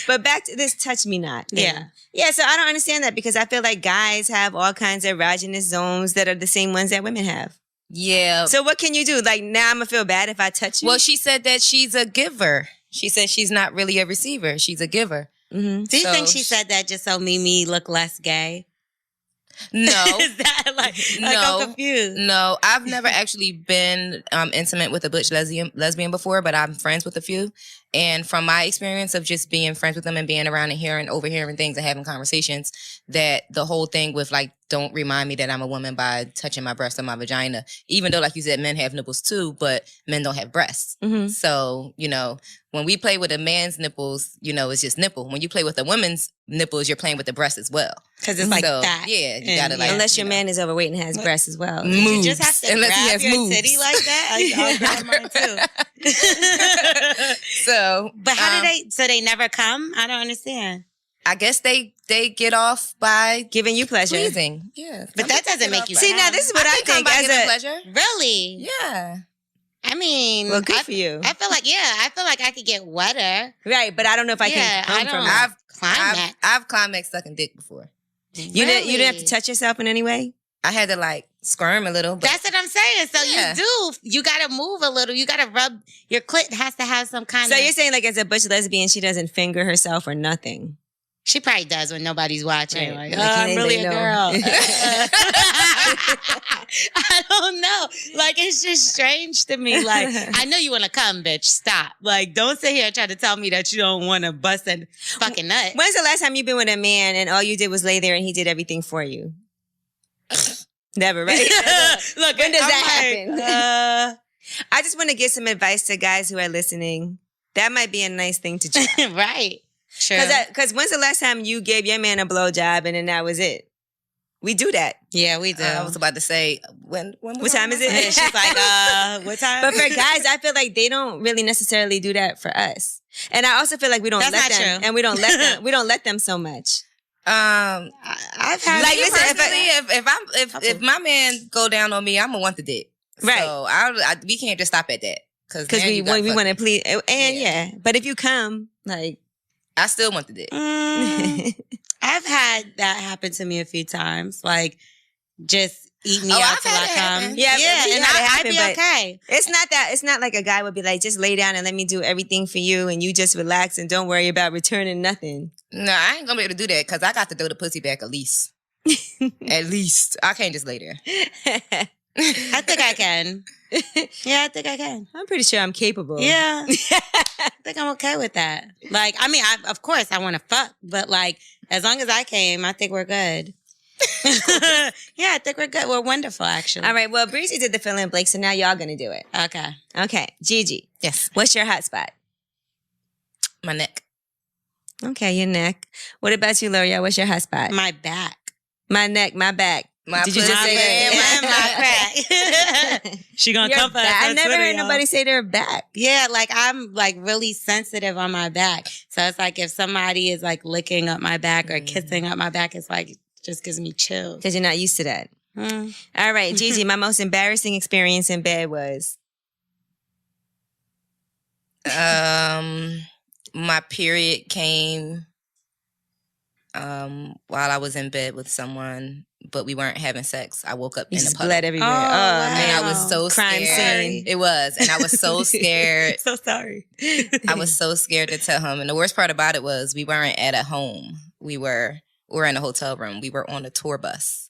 But back to this touch me not. thing. Yeah. Yeah, so I don't understand that because I feel like guys have all kinds of erogenous zones that are the same ones that women have. yeah. So what can you do? Like now I'm going to feel bad if I touch you? Well, she said that she's a giver. She said she's not really a receiver. She's a giver. Mm-hmm. do you So think she said that just so Mimi look less gay? No. Is that like No. I'm confused? No, I've never actually been intimate with a butch lesbian before, but I'm friends with a few. And from my experience of just being friends with them and being around and overhearing things and having conversations, that the whole thing with like, don't remind me that I'm a woman by touching my breast or my vagina, even though like you said, men have nipples too, but men don't have breasts. Mm-hmm. So, when we play with a man's nipples, it's just nipple. When you play with a woman's nipples, you're playing with the breast as well. Because it's like So, that. yeah, you And gotta like, Unless your man is overweight and has breasts as well. You just have to Unless he grab has your moves. titty like that. I'll grab mine too. So, But how do they? So they never come? I don't understand. I guess they get off by Giving you pleasure. pleasing. Yeah, But that doesn't make you. See, now this is what I think by as giving a... pleasure. Really? Yeah. I mean, Well, good for you. I feel like I could get wetter. Right, but I don't know if I Yeah, can come I from don't- it. Climax. I've climaxed sucking dick before. You didn't have to touch yourself in any way? I had to like squirm a little. But That's what I'm saying. So Yeah. you got to move a little. You got to rub, your clit has to have some kind So of. you're saying like as a butch lesbian, she doesn't finger herself or nothing? She probably does when nobody's watching. Right. Like, Like, I'm really a know. girl. I don't know. Like, it's just strange to me. Like, I know you want to come, bitch. Stop. Like, don't sit here and try to tell me that you don't want to bust a fucking nut. When's the last time you've been with a man and all you did was lay there and he did everything for you? Never, right? Look, when does I'm that like, happen? I just want to give some advice to guys who are listening. That might be a nice thing to try. right. True. Because when's the last time you gave your man a blowjob and then that was it? We do that. Yeah, we do. I was about to say, when What time is it? And she's like, what time? But for guys, I feel like they don't really necessarily do that for us. And I also feel like we don't That's let not them. true. And we don't let them. We don't let them so so much. I've had Like, Me listen, personally, if my man go down on me, I'm gonna want the dick. Right. So we can't just stop at that Because now we you got want fucked to me. please. And Yeah. yeah. But if you come, like. I still want the dick. I've had that happen to me a few times. Like, just eat me out I've till had I it come. happen. Yeah, we and had it I'd happen, be but- okay. It's not like a guy would be like, just lay down and let me do everything for you and you just relax and don't worry about returning nothing. No, I ain't gonna be able to do that because I got to throw the pussy back at least. At least. I can't just lay there. I think I can. Yeah, I think I can. I'm pretty sure I'm capable. Yeah. I think I'm okay with that. Like, I mean, of course I want to fuck, but like, as long as I came, I think we're good. Yeah, I think we're good. We're wonderful, actually. All right. Well, Bre-Z did the fill in, Blake, so now y'all gonna do it. Okay. Okay. Gigi, Yes. what's your hot spot? My neck. Okay, your neck. What about you, L'Oreal? What's your hot spot? My back. My neck, my back. My Did you just pussy say and that? my crack. She gonna Your come for us back. I on never Twitter, heard y'all. nobody say their back. Yeah, like I'm like really sensitive on my back. So it's like if somebody is like licking up my back or kissing up my back, it's like, it just gives me chills. Because you're not used to that. Mm. All right, Gigi, my most embarrassing experience in bed was? My period came while I was in bed with someone, but we weren't having sex. I woke up You in a just puddle. bled everywhere. Oh, Oh, wow. And I man. was so Crime scared. scene. It was. And I was so scared. So sorry. I was so scared to tell him. And the worst part about it was we weren't at a home. We were in a hotel room. We were on a tour bus.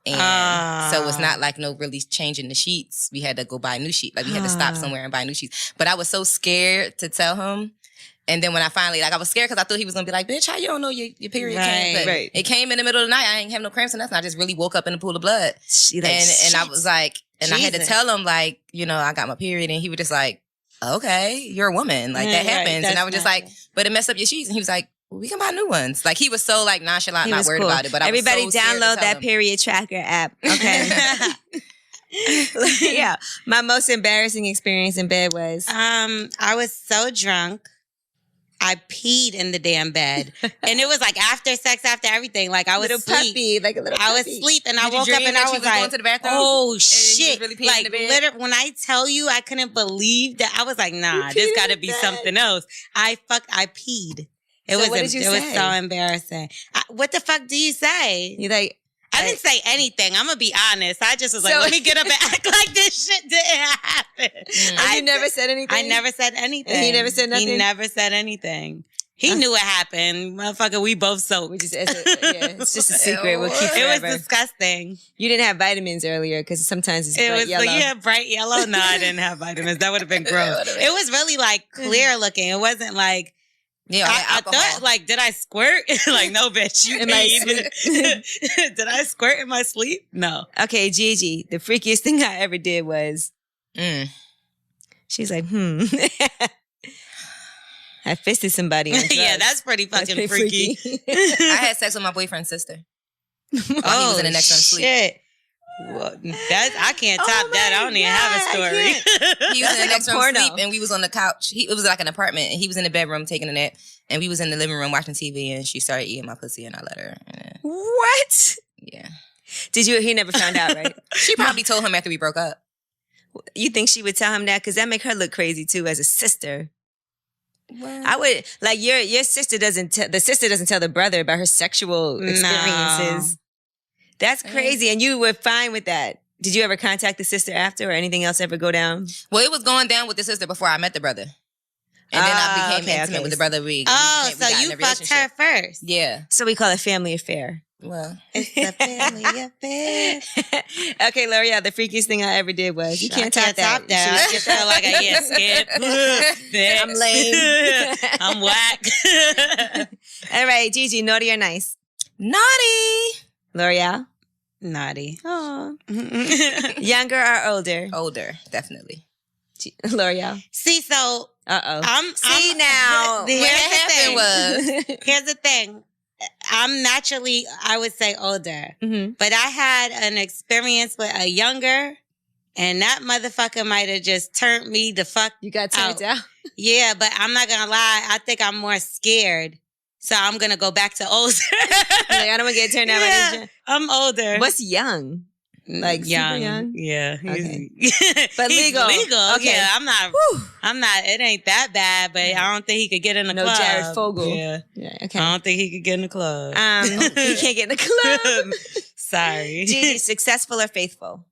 And so it's not like no really changing the sheets. We had to go buy new sheets. Like we had to stop somewhere and buy new sheets. But I was so scared to tell him. And then when I finally, like I was scared because I thought he was going to be like, bitch, how you don't know your period came? But Right. it came in the middle of the night. I ain't have no cramps or nothing. I just really woke up in a pool of blood. She like, And I was like, and I had to Jesus. tell him like, you know, I got my period. And he was just like, okay, you're a woman. Like that Right, happens. that's And I was just not like, good. but it messed up your sheets. And he was like, well, we can buy new ones. Like he was so like nonchalant, he not was worried cool. about it. But I Everybody was so scared to download tell that him. period tracker app. Okay. Yeah. My most embarrassing experience in bed was? I was so drunk. I peed in the damn bed. And it was like after sex, after everything. Like I was little asleep. puppy, like a little I was puppy. asleep and I Did you woke up dream and that I you was was going like, to the bathroom? oh you was shit. really peeing in Like the bed? when I tell you I couldn't believe that, I was like, nah, peed this in gotta the be bed. something else. I peed. So what did you it was say? so embarrassing. What the fuck do you say? You like, I didn't say anything. I'm gonna be honest. I just was like, So- let me get up and act like this shit didn't happen. you never said anything? I never said anything. And he never said nothing? He never said anything. He knew what happened. Motherfucker, we both soaked. Which is, it's just a secret. We'll keep It was forever. disgusting. You didn't have vitamins earlier because sometimes it's It bright was yellow. like, yeah, bright yellow. No, I didn't have vitamins. That would have been gross. It was really like clear looking. It wasn't like, Yeah, I alcohol. thought like, did I squirt? Like, no, bitch, you In my peed. Did I squirt in my sleep? No. Okay, Gigi, the freakiest thing I ever did was, she's like, I fisted somebody on drugs. Yeah, that's pretty fucking pretty freaky. I had sex with my boyfriend's sister. While he was in the next room asleep. shit. Well, I can't Oh top that. I don't even have a my God, story. He was in the like next a room porno. asleep, and we was on the couch. It was like an apartment, and he was in the bedroom taking a nap, and we was in the living room watching TV, and she started eating my pussy, and I let her. And, What? yeah, Did you? He never found out, right? she probably told him after we broke up. You think she would tell him that? Because that make her look crazy too as a sister. I would like your sister doesn't the sister doesn't tell the brother about her sexual experiences. That's crazy. And you were fine with that. Did you ever contact the sister after or anything else ever go down? Well, it was going down with the sister before I met the brother. And then I became intimate with the brother. So you fucked her first. Yeah. So we call it family affair. Well, it's a family affair. Okay, L'Oreal, the freakiest thing I ever did was you can't top that. I just felt like I get scared. I'm lame. I'm whack. All right, Gigi, naughty or nice? naughty. L'Oreal? Naughty. Oh. Younger or older? Older, definitely. L'Oreal? See, so now. What happened was, here's the thing. I'm naturally, I would say older, but I had an experience with a younger, and that motherfucker might have just turned me the fuck You got turned out? Yeah, but I'm not gonna lie. I think I'm more scared. So I'm gonna go back to older. Like, I don't want to get turned out. Yeah, I'm older. What's young? Like super young? Yeah. Okay. But He's legal. Okay. Yeah, I'm not, it ain't that bad, but I don't think he could get in the club. No Jared Fogle. Yeah. Okay. I don't think he could get in the club. He can't get in the club. Sorry. Gigi, successful or faithful?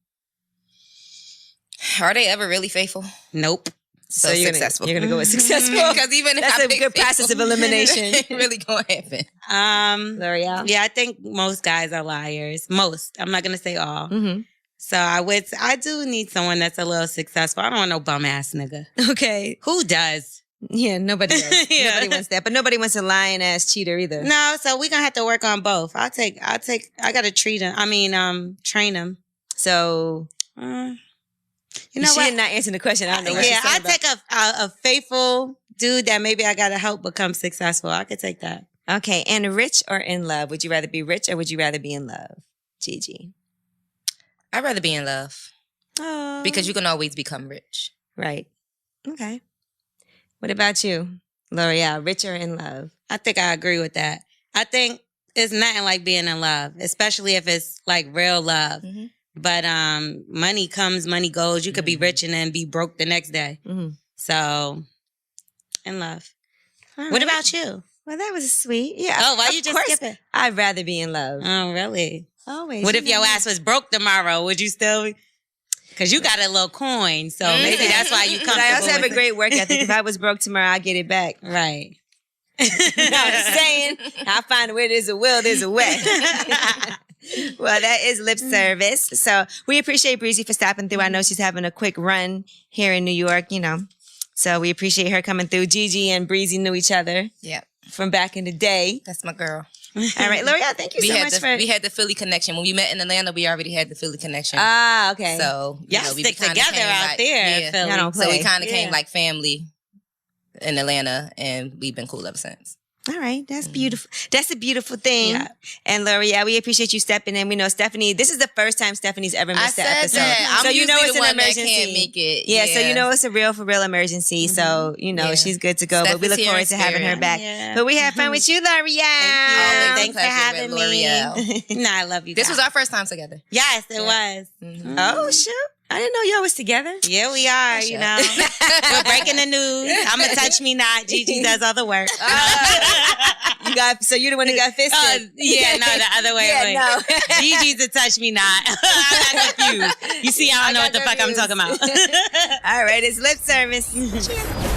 are they ever really faithful? Nope. So you're successful. You're going to go with successful? Because even if That's I a good process of elimination. it ain't really going to happen. L'Oreal? Yeah, I think most guys are liars. Most. I'm not going to say all. Mm-hmm. So I do need someone that's a little successful. I don't want no bum ass nigga. Okay. Who does? Yeah, nobody does. Yeah. Nobody wants that. But nobody wants a lying ass cheater either. No, so we're going to have to work on both. I got to train him. So, You know she what? did not answer the question. I don't know what Yeah, she's I talking take a faithful dude that maybe I got to help become successful. I could take that. about. Okay, and rich or in love? Would you rather be rich or would you rather be in love? Gigi. I'd rather be in love Oh. because you can always become rich. Right. Okay. What about you, L'Oreal? Rich or in love? I think I agree with that. I think it's nothing like being in love, especially if it's like real love. Mm-hmm. But money comes, money goes. You could be rich and then be broke the next day. Mm-hmm. So, in love. All What right. about you? Well, that was sweet. Yeah. Oh, why of you just course, skip it? I'd rather be in love. Oh, really? Always. What you if your know. ass was broke tomorrow? Would you still? Because you got a little coin, so maybe that's why you But comfortable. I also have a with it. great work ethic. If I was broke tomorrow, I'll get it back. Right. You know what I'm saying? I find where there's a will, there's a way. Well, that is lip service. So we appreciate Bre-Z for stopping through. I know she's having a quick run here in New York, you know. So we appreciate her coming through. Gigi and Bre-Z knew each other Yeah, from back in the day. that's my girl. All right, L'Oreal, thank you so much for... We had the Philly connection. When we met in Atlanta, we already had the Philly connection. Ah, okay. So, Y'all we stick kinda together came out like- there. Yeah. Philly. Y'all don't So we play. kind of Yeah. came like family in Atlanta, and we've been cool ever since. All right, that's beautiful. That's a beautiful thing. Yeah. And L'Oreal, we appreciate you stepping in. We know Stephanie, this is the first time Stephanie's ever missed an episode. I'm so you know usually it's the an one that emergency. can't make it. Yeah, so you know it's a for real emergency. So, you know, Yeah. she's good to go. Steph but we is look here forward in to having her spirit. back. Yeah. But we had fun with you, L'Oreal. Always Thanks for pleasure having with me. L'Oreal. No, I love you. This guys. was our first time together. Yes, it was. Oh, shoot. I didn't know y'all was together. Yeah, we are. You know, we're breaking the news. I'm a touch me not. Gigi does all the work. So you're the one that got fisted. Yeah, no, the other way. Yeah, no. Gigi's a touch me not. I'm not confused. You see, I don't know what the fuck I'm talking about. All right, it's lip service. Cheers.